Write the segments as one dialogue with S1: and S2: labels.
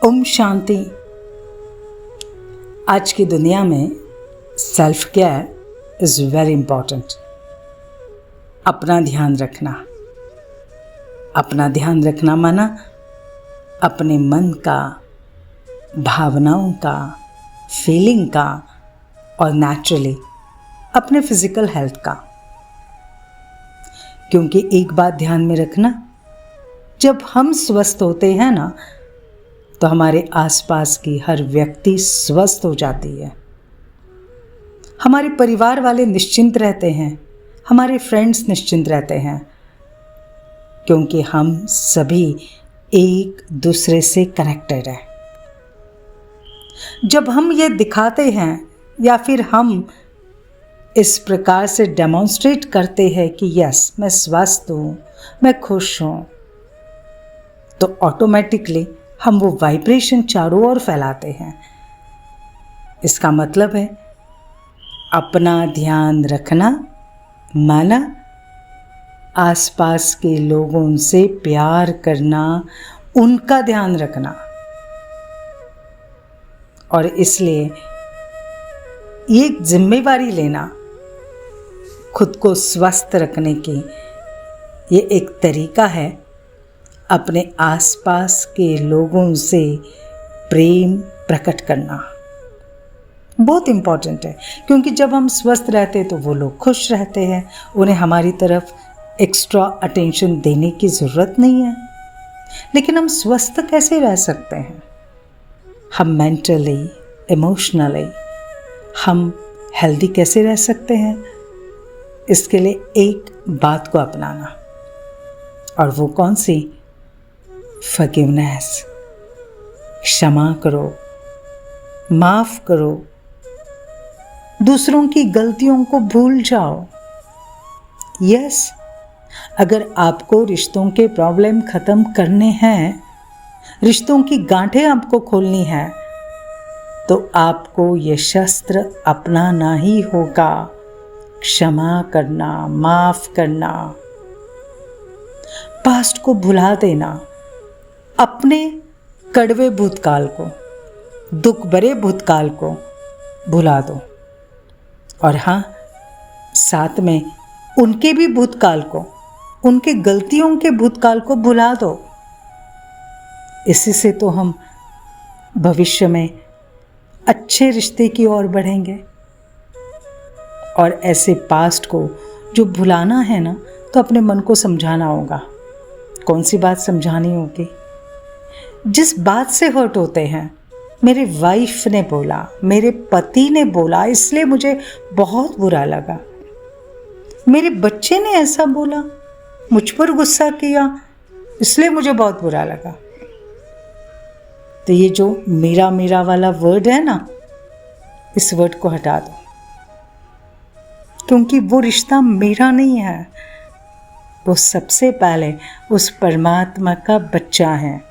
S1: ओम शांति। आज की दुनिया में self care is very important. अपना ध्यान रखना माना अपने मन का, भावनाओं का, फीलिंग का और नेचुरली अपने फिजिकल हेल्थ का। क्योंकि एक बात ध्यान में रखना, जब हम स्वस्थ होते हैं ना तो हमारे आसपास की हर व्यक्ति स्वस्थ हो जाती है। हमारे परिवार वाले निश्चिंत रहते हैं, हमारे फ्रेंड्स निश्चिंत रहते हैं, क्योंकि हम सभी एक दूसरे से कनेक्टेड हैं। जब हम ये दिखाते हैं या फिर हम इस प्रकार से डेमोन्स्ट्रेट करते हैं कि यस मैं स्वस्थ हूँ, मैं खुश हूँ, तो ऑटोमेटिकली हम वो वाइब्रेशन चारों ओर फैलाते हैं। इसका मतलब है अपना ध्यान रखना माना आसपास के लोगों से प्यार करना, उनका ध्यान रखना। और इसलिए ये जिम्मेवारी लेना खुद को स्वस्थ रखने की, ये एक तरीका है अपने आसपास के लोगों से प्रेम प्रकट करना। बहुत इम्पॉर्टेंट है, क्योंकि जब हम स्वस्थ रहते हैं तो वो लोग खुश रहते हैं, उन्हें हमारी तरफ एक्स्ट्रा अटेंशन देने की ज़रूरत नहीं है। लेकिन हम स्वस्थ कैसे रह सकते हैं? हम मेंटली, इमोशनली हम हेल्दी कैसे रह सकते हैं? इसके लिए एक बात को अपनाना, और वो कौन सी? फॉरगिवनेस। क्षमा करो, माफ करो, दूसरों की गलतियों को भूल जाओ। यस, अगर आपको रिश्तों के प्रॉब्लम खत्म करने हैं, रिश्तों की गांठें आपको खोलनी है, तो आपको ये शस्त्र अपनाना ही होगा। क्षमा करना, माफ करना, पास्ट को भुला देना, अपने कड़वे भूतकाल को, दुख भरे भूतकाल को भुला दो। और हाँ, साथ में उनके भी भूतकाल को, उनके गलतियों के भूतकाल को भुला दो। इसी से तो हम भविष्य में अच्छे रिश्ते की ओर बढ़ेंगे। और ऐसे पास्ट को जो भुलाना है ना, तो अपने मन को समझाना होगा। कौन सी बात समझानी होगी? जिस बात से हर्ट होते हैं, मेरे वाइफ ने बोला, मेरे पति ने बोला, इसलिए मुझे बहुत बुरा लगा। मेरे बच्चे ने ऐसा बोला, मुझ पर गुस्सा किया, इसलिए मुझे बहुत बुरा लगा। तो ये जो मेरा मेरा वाला वर्ड है ना, इस वर्ड को हटा दो, क्योंकि वो रिश्ता मेरा नहीं है। वो सबसे पहले उस परमात्मा का बच्चा है।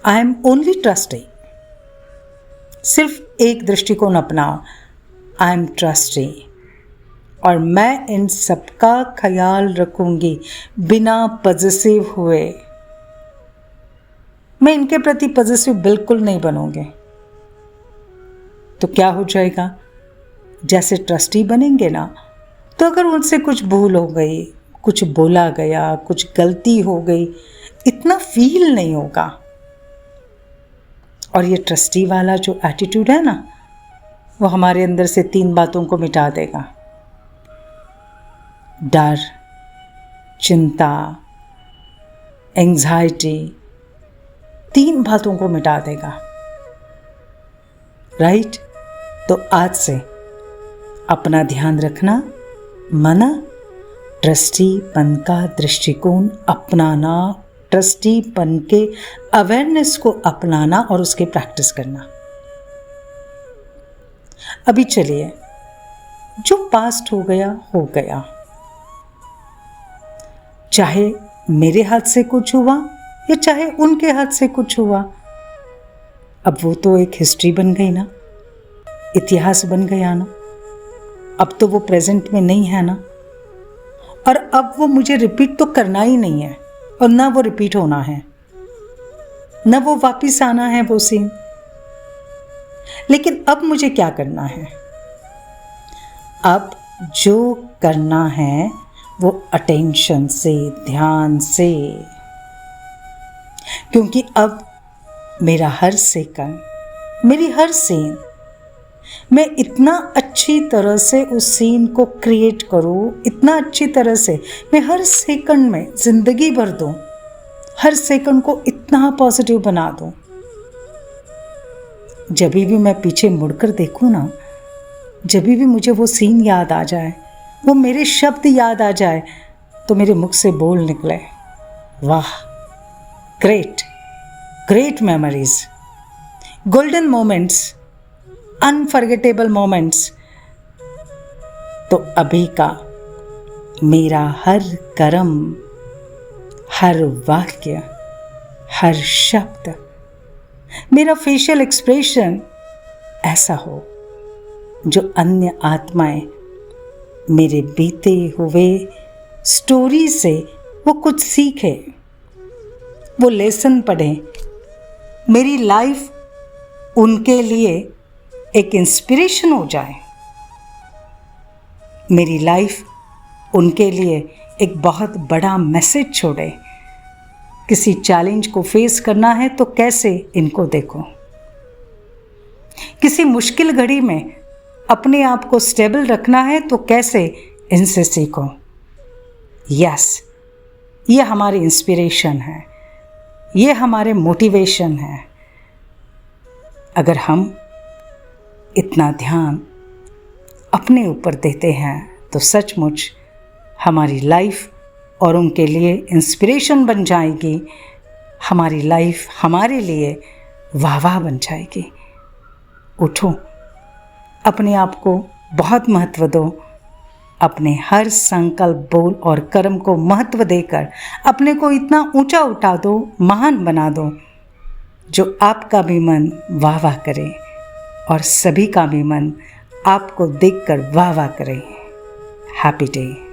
S1: I am only trustee. सिर्फ एक दृष्टिकोण अपनाओ, आई एम ट्रस्टी, और मैं इन सबका ख्याल रखूंगी बिना पॉजिटिव हुए। मैं इनके प्रति पॉजिटिव बिल्कुल नहीं बनूंगी। तो क्या हो जाएगा? जैसे ट्रस्टी बनेंगे ना, तो अगर उनसे कुछ भूल हो गई, कुछ बोला गया, कुछ गलती हो गई, इतना फील नहीं होगा। और ये ट्रस्टी वाला जो एटीट्यूड है ना, वो हमारे अंदर से 3 बातों को मिटा देगा। डर, चिंता, एंजाइटी, 3 बातों को मिटा देगा। राइट? तो आज से अपना ध्यान रखना माना ट्रस्टीपन का दृष्टिकोण अपनाना, ट्रस्टीपन के अवेयरनेस को अपनाना और उसके प्रैक्टिस करना। अभी चलिए, जो पास्ट हो गया हो गया। चाहे मेरे हाथ से कुछ हुआ या चाहे उनके हाथ से कुछ हुआ, अब वो तो एक हिस्ट्री बन गई ना, इतिहास बन गया ना। अब तो वो प्रेजेंट में नहीं है ना, और अब वो मुझे रिपीट तो करना ही नहीं है, और ना वो रिपीट होना है। न वो वापिस आना है वो सीन। लेकिन अब मुझे क्या करना है? अब जो करना है वो अटेंशन से, ध्यान से, क्योंकि अब मेरा हर सेकंड, मेरी हर सीन, मैं इतना अच्छी तरह से उस सीन को क्रिएट करूँ, इतना अच्छी तरह से मैं हर सेकंड में ज़िंदगी भर दूँ, हर सेकंड को इतना पॉजिटिव बना दूँ। जब भी मैं पीछे मुड़कर देखूँ ना, जब भी मुझे वो सीन याद आ जाए, वो मेरे शब्द याद आ जाए, तो मेरे मुख से बोल निकले, वाह, great, great memories, golden moments, unforgettable moments. तो अभी का मेरा हर कर्म, हर वाक्य, हर शब्द, मेरा फेशियल एक्सप्रेशन ऐसा हो जो अन्य आत्माएं मेरे बीते हुए स्टोरी से वो कुछ सीखे, वो लेसन पढ़ें। मेरी लाइफ उनके लिए एक इंस्पिरेशन हो जाए, मेरी लाइफ उनके लिए एक बहुत बड़ा मैसेज छोड़े। किसी चैलेंज को फेस करना है तो कैसे इनको देखो, किसी मुश्किल घड़ी में अपने आप को स्टेबल रखना है तो कैसे इनसे सीखो। यस, ये हमारी इंस्पिरेशन है, ये हमारे मोटिवेशन है। अगर हम इतना ध्यान अपने ऊपर देते हैं तो सचमुच हमारी लाइफ और उनके लिए इंस्पिरेशन बन जाएगी, हमारी लाइफ हमारे लिए वाह बन जाएगी। उठो, अपने आप को बहुत महत्व दो, अपने हर संकल्प, बोल और कर्म को महत्व देकर अपने को इतना ऊंचा उठा दो, महान बना दो, जो आपका भी मन वाह वाह करे और सभी का भी मन आपको देखकर वाह वाह करे। Happy day.